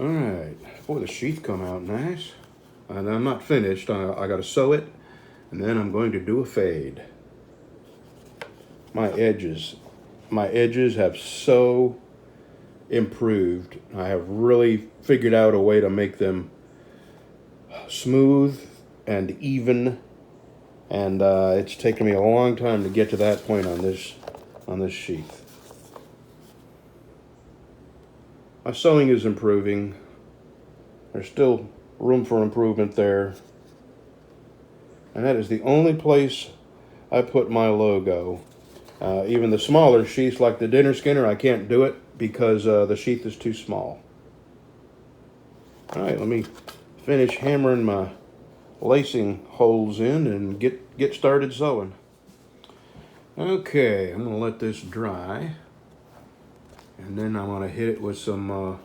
All right, boy, the sheath come out nice. And I'm not finished. I got to sew it, and then I'm going to do a fade. My edges have so improved. I have really figured out a way to make them smooth and even, and it's taken me a long time to get to that point on this sheath. My sewing is improving. There's still room for improvement there. And that is the only place I put my logo. Even the smaller sheaths like the dinner skinner, I can't do it because the sheath is too small. All right, let me finish hammering my lacing holes in and get started sewing. Okay, I'm gonna let this dry. And then I'm gonna hit it with some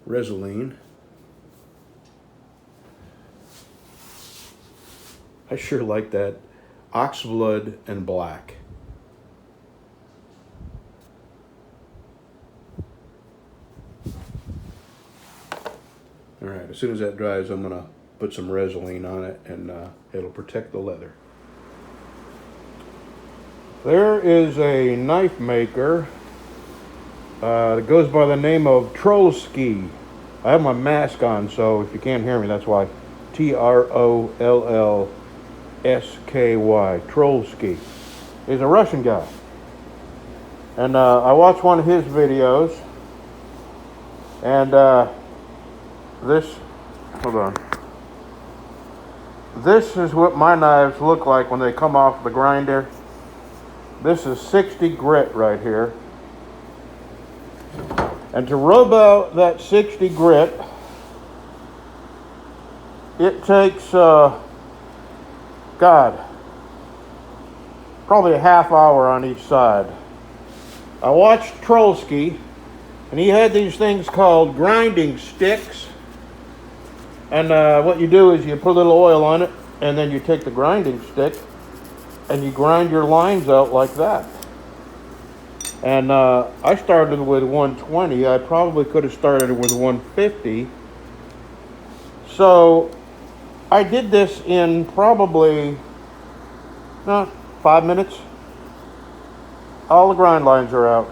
Resolene. I sure like that oxblood and black. All right, as soon as that dries, I'm gonna put some Resolene on it, and it'll protect the leather. There is a knife maker that goes by the name of Trollsky. I have my mask on, so if you can't hear me, that's why. Trollsky. Trollsky. He's a Russian guy. And I watched one of his videos, and hold on. This is what my knives look like when they come off the grinder. This is 60 grit right here. And to rub out that 60 grit, it takes, probably a half hour on each side. I watched Trollsky, and he had these things called grinding sticks. And what you do is you put a little oil on it, and then you take the grinding stick, and you grind your lines out like that. And I started with 120. I probably could have started with 150. So I did this in probably 5 minutes. All the grind lines are out.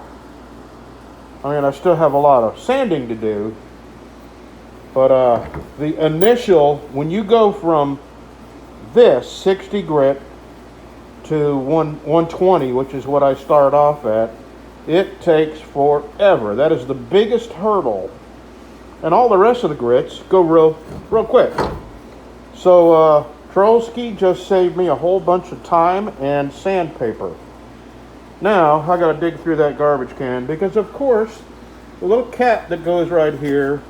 I mean, I still have a lot of sanding to do. But the initial, when you go from this 60 grit to 120, which is what I start off at, it takes forever. That is the biggest hurdle. And all the rest of the grits go real quick. So Trollsky just saved me a whole bunch of time and sandpaper. Now I gotta dig through that garbage can because of course the little cap that goes right here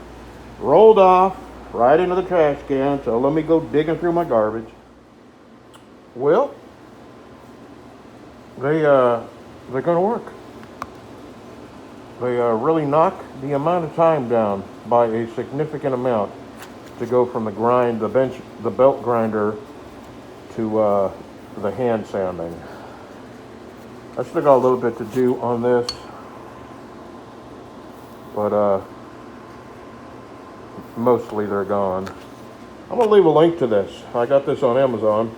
rolled off right into the trash can. So let me go digging through my garbage. Well, they're gonna work. They really knock the amount of time down by a significant amount to go from the belt grinder to the hand sanding. I still got a little bit to do on this, but mostly they're gone. I'm gonna leave a link to this. I got this on Amazon.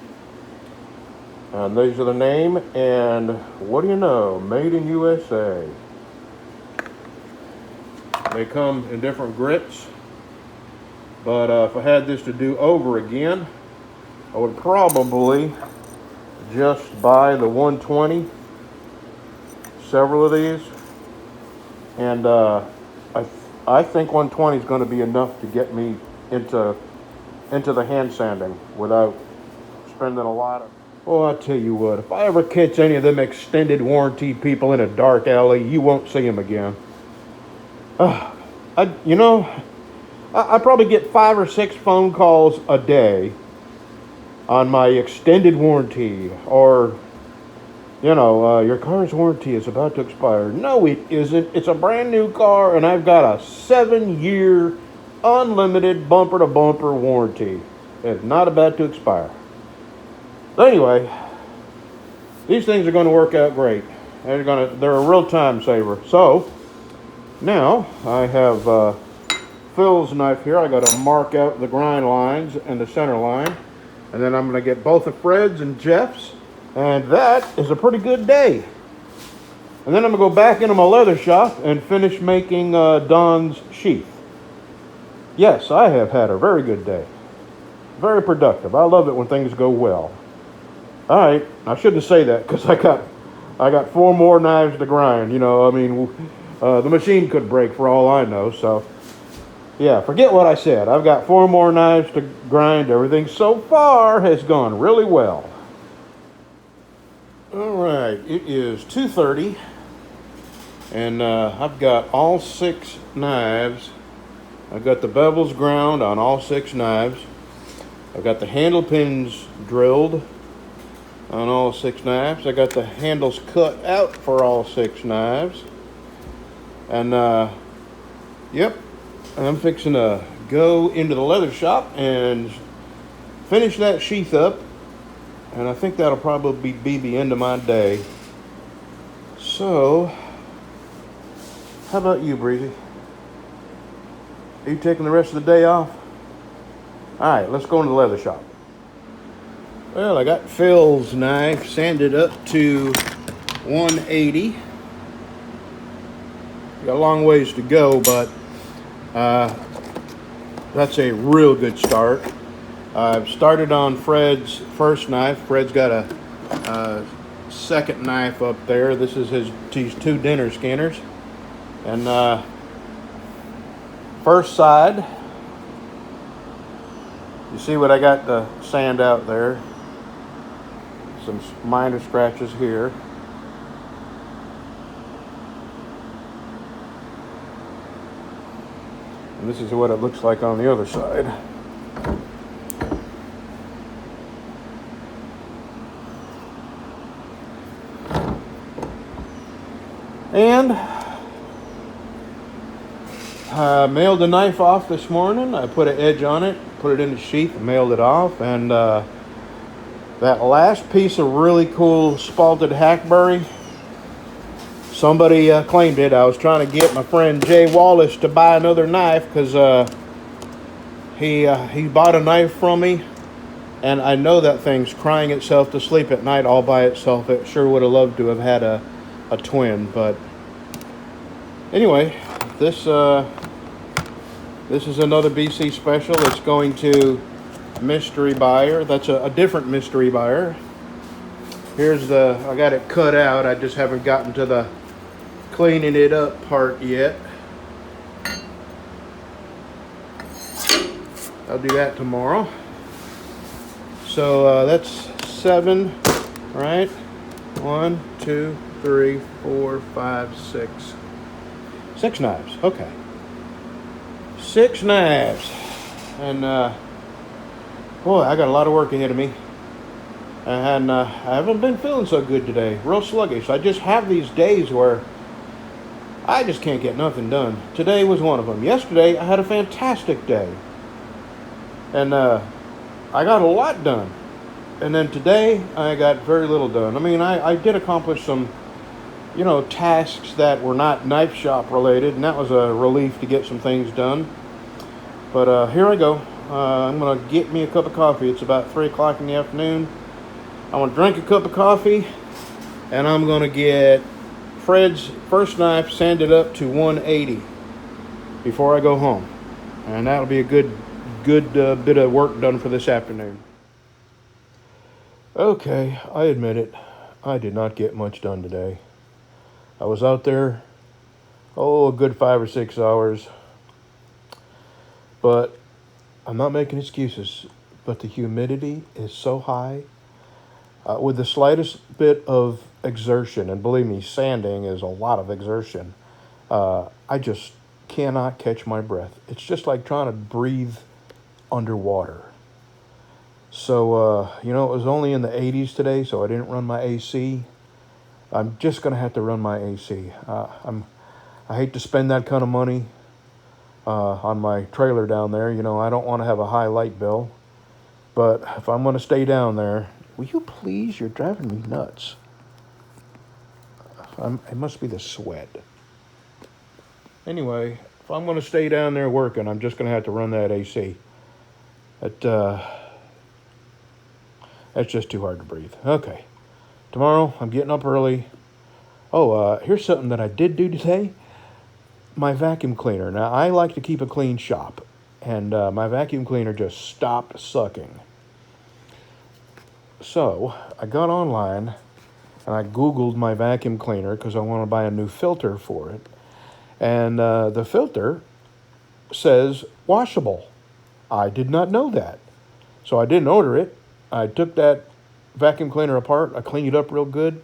And these are the name, and what do you know? Made in USA. They come in different grits, but if I had this to do over again, I would probably just buy the 120, several of these, and I think 120 is going to be enough to get me into the hand sanding without spending a lot of. Oh, I tell you what, if I ever catch any of them extended warranty people in a dark alley, you won't see them again. I probably get 5 or 6 phone calls a day on my extended warranty, or, your car's warranty is about to expire. No, it isn't. It's a brand new car, and I've got a 7-year unlimited bumper-to-bumper warranty. It's not about to expire. But anyway, these things are going to work out great. They're a real time saver. So now I have Phil's knife here, I got to mark out the grind lines and the center line. And then I'm going to get both of Fred's and Jeff's. And that is a pretty good day. And then I'm going to go back into my leather shop and finish making Don's sheath. Yes, I have had a very good day. Very productive. I love it when things go well. All right, I shouldn't say that because I got 4 more knives to grind. You know, I mean, the machine could break for all I know. So, yeah, forget what I said. I've got 4 more knives to grind. Everything so far has gone really well. All right, it is 2:30, and I've got all 6 knives. I've got the bevels ground on all 6 knives. I've got the handle pins drilled on all 6 knives. I got the handles cut out for all 6 knives. And, yep, I'm fixing to go into the leather shop and finish that sheath up. And I think that'll probably be the end of my day. So, how about you, Breezy? Are you taking the rest of the day off? All right, let's go into the leather shop. Well, I got Phil's knife sanded up to 180. Got a long ways to go, but that's a real good start. I've started on Fred's first knife. Fred's got a second knife up there. This is his 2 dinner skinners. And first side, you see what I got to sand out there. Some minor scratches here. And this is what it looks like on the other side. And I mailed the knife off this morning. I put an edge on it, put it in the sheath, and mailed it off. And that last piece of really cool spalted hackberry, somebody claimed it. I was trying to get my friend Jay Wallace to buy another knife because he bought a knife from me. And I know that thing's crying itself to sleep at night all by itself. It sure would have loved to have had a twin, but anyway, this is another BC special. It's going to mystery buyer. That's a different mystery buyer. Here's I got it cut out. I just haven't gotten to the cleaning it up part yet. I'll do that tomorrow. So that's 7, right? 1, 2, 3, 4, 5, 6. 6 knives. Okay. 6 knives. And boy, I got a lot of work ahead of me. And I haven't been feeling so good today. Real sluggish. I just have these days where I just can't get nothing done. Today was one of them. Yesterday, I had a fantastic day. And I got a lot done. And then today, I got very little done. I mean, I did accomplish some, tasks that were not knife shop related. And that was a relief to get some things done. But here I go. I'm going to get me a cup of coffee. It's about 3 o'clock in the afternoon. I'm going to drink a cup of coffee. And I'm going to get Fred's first knife sanded up to 180 before I go home. And that'll be a good bit of work done for this afternoon. Okay, I admit it. I did not get much done today. I was out there, a good 5 or 6 hours. But I'm not making excuses. But the humidity is so high. With the slightest bit of exertion, and believe me, sanding is a lot of exertion, I just cannot catch my breath. It's just like trying to breathe underwater. So, it was only in the 80s today, so I didn't run my AC. I'm just going to have to run my AC. I hate to spend that kind of money on my trailer down there. I don't want to have a high light bill. But if I'm going to stay down there, will you please? You're driving me nuts. It must be the sweat. Anyway, if I'm going to stay down there working, I'm just going to have to run that AC. That's just too hard to breathe. Okay. Tomorrow, I'm getting up early. Oh, here's something that I did do today. My vacuum cleaner. Now, I like to keep a clean shop, and my vacuum cleaner just stopped sucking. So, I got online, and I Googled my vacuum cleaner because I want to buy a new filter for it. And the filter says washable. I did not know that. So I didn't order it. I took that vacuum cleaner apart. I cleaned it up real good.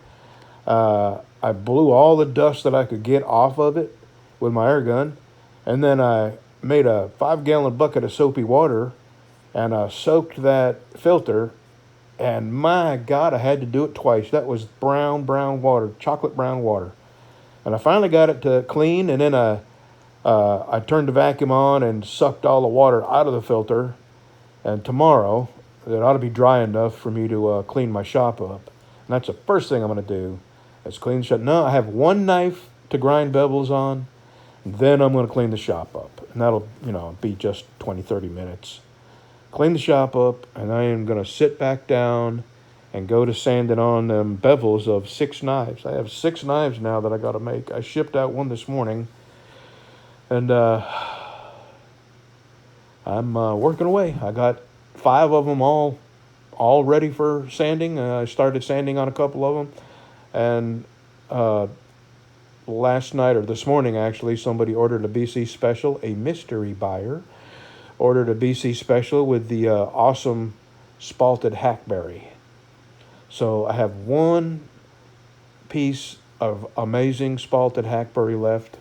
I blew all the dust that I could get off of it with my air gun. And then I made a 5-gallon bucket of soapy water and I soaked that filter. And my God, I had to do it twice. That was brown water, chocolate brown water. And I finally got it to clean, and then I turned the vacuum on and sucked all the water out of the filter. And tomorrow, it ought to be dry enough for me to clean my shop up. And that's the first thing I'm going to do, is clean the shop. No, I have one knife to grind bevels on, and then I'm going to clean the shop up. And that'll, be just 20, 30 minutes. Clean the shop up, and I am going to sit back down and go to sanding on them bevels of 6 knives. I have 6 knives now that I got to make. I shipped out one this morning, and I'm working away. I got 5 of them all ready for sanding. I started sanding on a couple of them, and last night, or this morning actually, somebody ordered a BC Special, a mystery buyer ordered a BC Special with the awesome spalted hackberry. So I have one piece of amazing spalted hackberry left,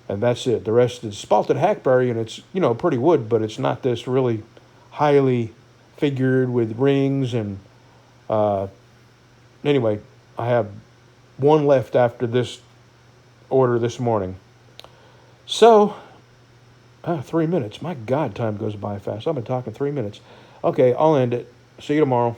and that's it. The rest is spalted hackberry, and it's, pretty wood, but it's not this really highly figured with rings. And anyway, I have one left after this order this morning. So, 3 minutes. My God, time goes by fast. I've been talking 3 minutes. Okay, I'll end it. See you tomorrow.